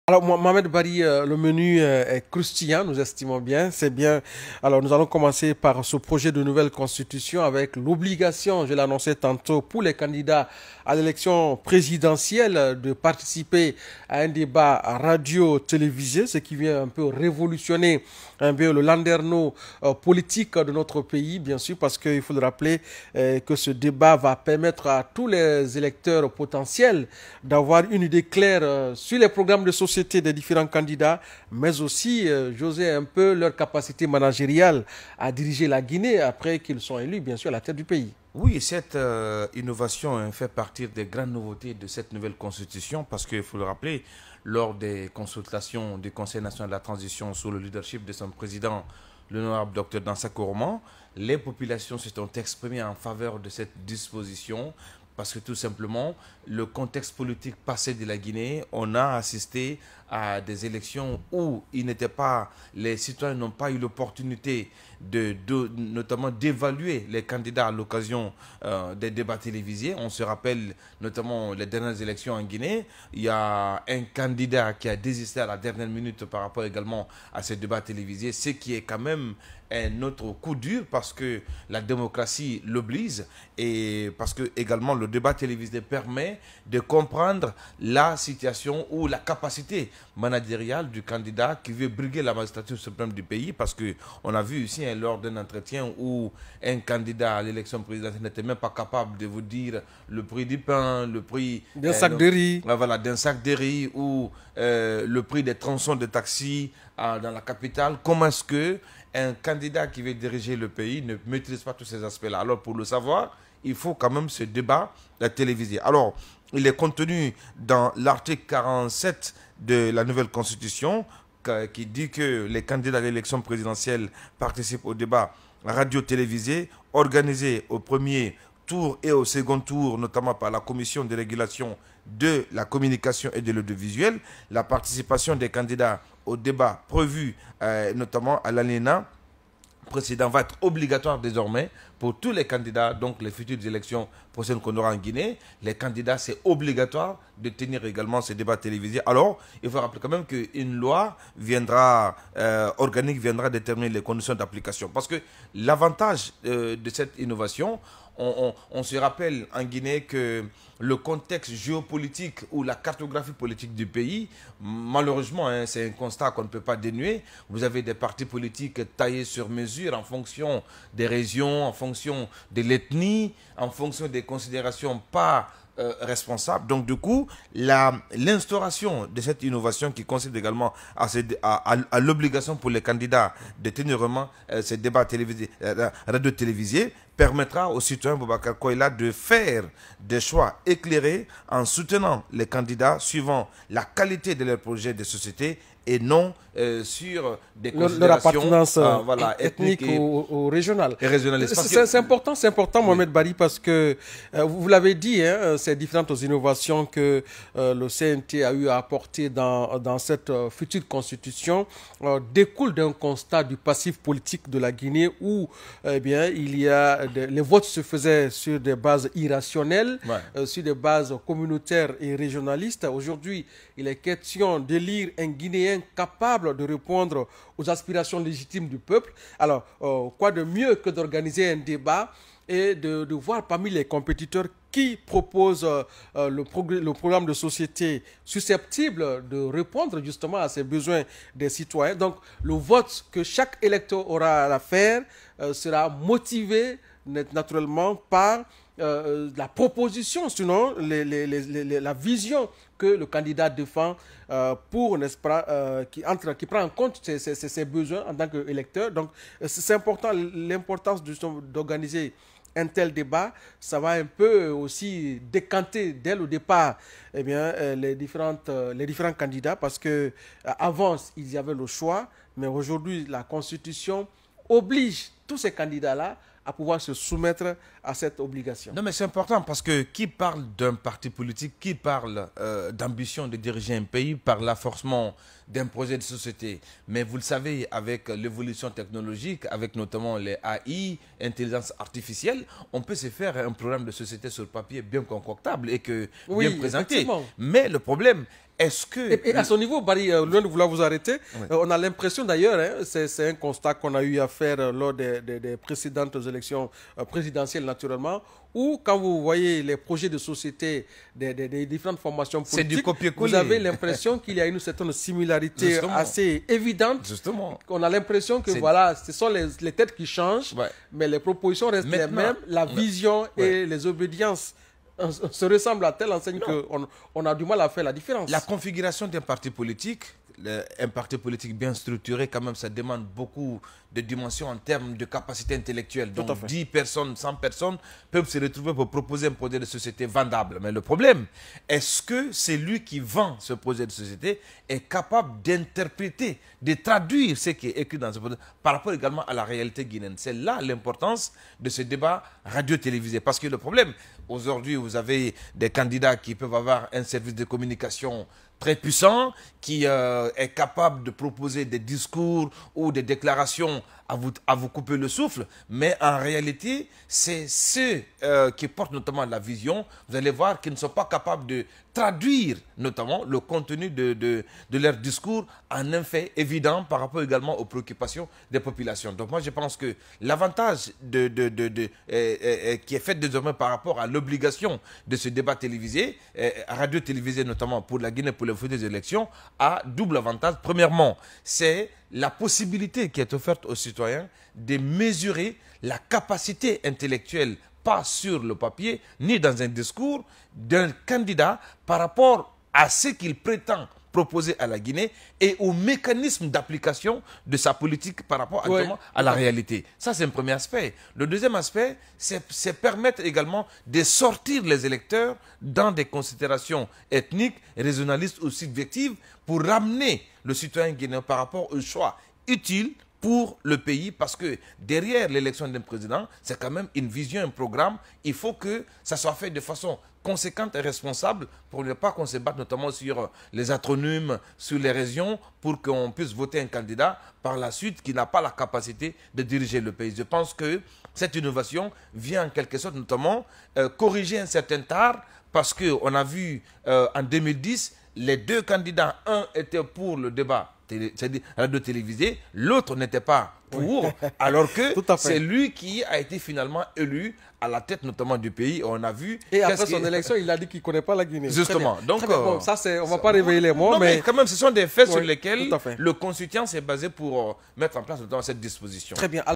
Alors, Mohamed Bari, le menu est croustillant, nous estimons bien, c'est bien. Alors, nous allons commencer par ce projet de nouvelle constitution avec l'obligation, je l'annonçais tantôt, pour les candidats à l'élection présidentielle de participer à un débat radio-télévisé, ce qui vient un peu révolutionner un peu le landerneau politique de notre pays, bien sûr, parce qu'il faut le rappeler que ce débat va permettre à tous les électeurs potentiels d'avoir une idée claire sur les programmes de société des différents candidats, mais aussi, j'osais un peu leur capacité managériale à diriger la Guinée après qu'ils sont élus, bien sûr, à la tête du pays. Oui, cette innovation fait partie des grandes nouveautés de cette nouvelle constitution parce qu'il faut le rappeler, lors des consultations du Conseil national de la transition sous le leadership de son président, l'honorable Dr Dansa Koroman, les populations se sont exprimées en faveur de cette disposition parce que tout simplement, le contexte politique passé de la Guinée, on a assisté à des élections où les citoyens n'ont pas eu l'opportunité notamment d'évaluer les candidats à l'occasion des débats télévisés. On se rappelle notamment les dernières élections en Guinée. Il y a un candidat qui a désisté à la dernière minute par rapport également à ces débats télévisés, ce qui est quand même un autre coup dur parce que la démocratie l'oblige et parce que également le débat télévisé permet de comprendre la situation ou la capacité managériale du candidat qui veut briguer la magistrature suprême du pays parce que on a vu ici lors d'un entretien où un candidat à l'élection présidentielle n'était même pas capable de vous dire le prix du pain, le prix d'un sac de riz. Voilà, d'un sac de riz ou le prix des tronçons de taxi dans la capitale. Comment est-ce que un candidat qui veut diriger le pays ne maîtrise pas tous ces aspects-là? Alors, pour le savoir, il faut quand même ce débat télévisé. Alors, il est contenu dans l'article 47 de la nouvelle constitution qui dit que les candidats à l'élection présidentielle participent au débat radio-télévisé organisé au premier tour et au second tour, notamment par la commission de régulation de la communication et de l'audiovisuel. La participation des candidats au débat prévu, notamment à l'ALENA précédent, va être obligatoire désormais pour tous les candidats, donc les futures élections prochaines qu'on aura en Guinée. Les candidats, c'est obligatoire de tenir également ces débats télévisés. Alors, il faut rappeler quand même qu'une loi organique viendra déterminer les conditions d'application. Parce que l'avantage de cette innovation, on se rappelle en Guinée que le contexte géopolitique ou la cartographie politique du pays, malheureusement, c'est un constat qu'on ne peut pas dénuer. Vous avez des partis politiques taillés sur mesure en fonction des régions, en fonction de l'ethnie, en fonction des considérations pas responsables. Donc, du coup, l'instauration de cette innovation qui consiste également à l'obligation pour les candidats de tenir vraiment ces débats télévisés, radio-télévisés, permettra aux citoyens Boubacar Koïla de faire des choix éclairés en soutenant les candidats suivant la qualité de leur projet de société et non sur des considérations leur appartenance voilà, ethnique ou régionale. Et régionalistes. C'est important, Mohamed Bari, parce que vous l'avez dit, hein, ces différentes innovations que le CNT a eu à apporter dans cette future constitution découlent d'un constat du passif politique de la Guinée où eh bien, les votes se faisaient sur des bases irrationnelles, sur des bases communautaires et régionalistes. Aujourd'hui, il est question d'élire un Guinéen capable de répondre aux aspirations légitimes du peuple. Alors, quoi de mieux que d'organiser un débat et de voir parmi les compétiteurs qui proposent le programme de société susceptible de répondre justement à ces besoins des citoyens. Donc, le vote que chaque électeur aura à faire sera motivé naturellement par la proposition, sinon la vision que le candidat défend pour, n'est-ce pas, qui prend en compte ses besoins en tant qu'électeur. Donc, c'est important, l'importance d'organiser un tel débat, ça va un peu aussi décanter dès le départ eh bien, les différents candidats parce que avant, il y avait le choix, mais aujourd'hui, la Constitution oblige tous ces candidats-là à pouvoir se soumettre à cette obligation. Non, mais c'est important parce que qui parle d'un parti politique, qui parle d'ambition de diriger un pays, parle forcément d'un projet de société. Mais vous le savez, avec l'évolution technologique, avec notamment les AI, intelligence artificielle, on peut se faire un programme de société sur papier bien concoctable et bien présenté. Mais le problème Est-ce que... Et à ce niveau, Barry, loin de vouloir vous arrêter, on a l'impression d'ailleurs, hein, c'est un constat qu'on a eu à faire lors des précédentes élections présidentielles naturellement, où quand vous voyez les projets de société des différentes formations politiques, du copier-coller. vous avez l'impression qu'il y a une certaine similarité Justement. assez évidente. Justement. On a l'impression que voilà, ce sont les têtes qui changent, mais les propositions restent les mêmes, la vision et les obédiences se ressemblent à telle enseigne qu'on a du mal à faire la différence. La configuration d'un parti politique, un parti politique bien structuré, quand même, ça demande beaucoup de dimensions en termes de capacité intellectuelle. Donc 10 personnes, 100 personnes peuvent se retrouver pour proposer un projet de société vendable. Mais le problème, est-ce que celui qui vend ce projet de société est capable d'interpréter, de traduire ce qui est écrit dans ce projet par rapport également à la réalité guinéenne? C'est là l'importance de ce débat radio-télévisé. Parce que le problème, aujourd'hui, vous avez des candidats qui peuvent avoir un service de communication très puissant, qui est capable de proposer des discours ou des déclarations à vous couper le souffle, mais en réalité, c'est ceux qui portent notamment la vision, vous allez voir qu'ils ne sont pas capables de traduire notamment le contenu de leur discours en un fait évident par rapport également aux préoccupations des populations. Donc moi je pense que l'avantage qui est fait désormais par rapport à l'obligation de ce débat télévisé, radio-télévisé notamment pour la Guinée pour les futures élections, a double avantage. Premièrement, c'est la possibilité qui est offerte aux citoyens de mesurer la capacité intellectuelle, pas sur le papier, ni dans un discours, d'un candidat par rapport à ce qu'il prétend proposer à la Guinée et au mécanisme d'application de sa politique par rapport à la réalité. Ça, c'est un premier aspect. Le deuxième aspect, c'est permettre également de sortir les électeurs dans des considérations ethniques, régionalistes ou subjectives pour ramener le citoyen guinéen par rapport au choix utile pour le pays, parce que derrière l'élection d'un président, c'est quand même une vision, un programme. Il faut que ça soit fait de façon conséquente et responsable pour ne pas qu'on se batte notamment sur les atronymes, sur les régions, pour qu'on puisse voter un candidat par la suite qui n'a pas la capacité de diriger le pays. Je pense que cette innovation vient en quelque sorte notamment corriger un certain tard, parce qu'on a vu en 2010, les deux candidats, un était pour le débat c'est-à-dire radio-télévisé, l'autre n'était pas pour, alors que c'est lui qui a été finalement élu à la tête notamment du pays. On a vu... Et après son élection, il a dit qu'il ne connaît pas la Guinée. Justement. Donc, bon, ça, on ne va pas réveiller les mots, mais quand même, ce sont des faits sur lesquels le constituant s'est basé pour mettre en place notamment cette disposition. Très bien.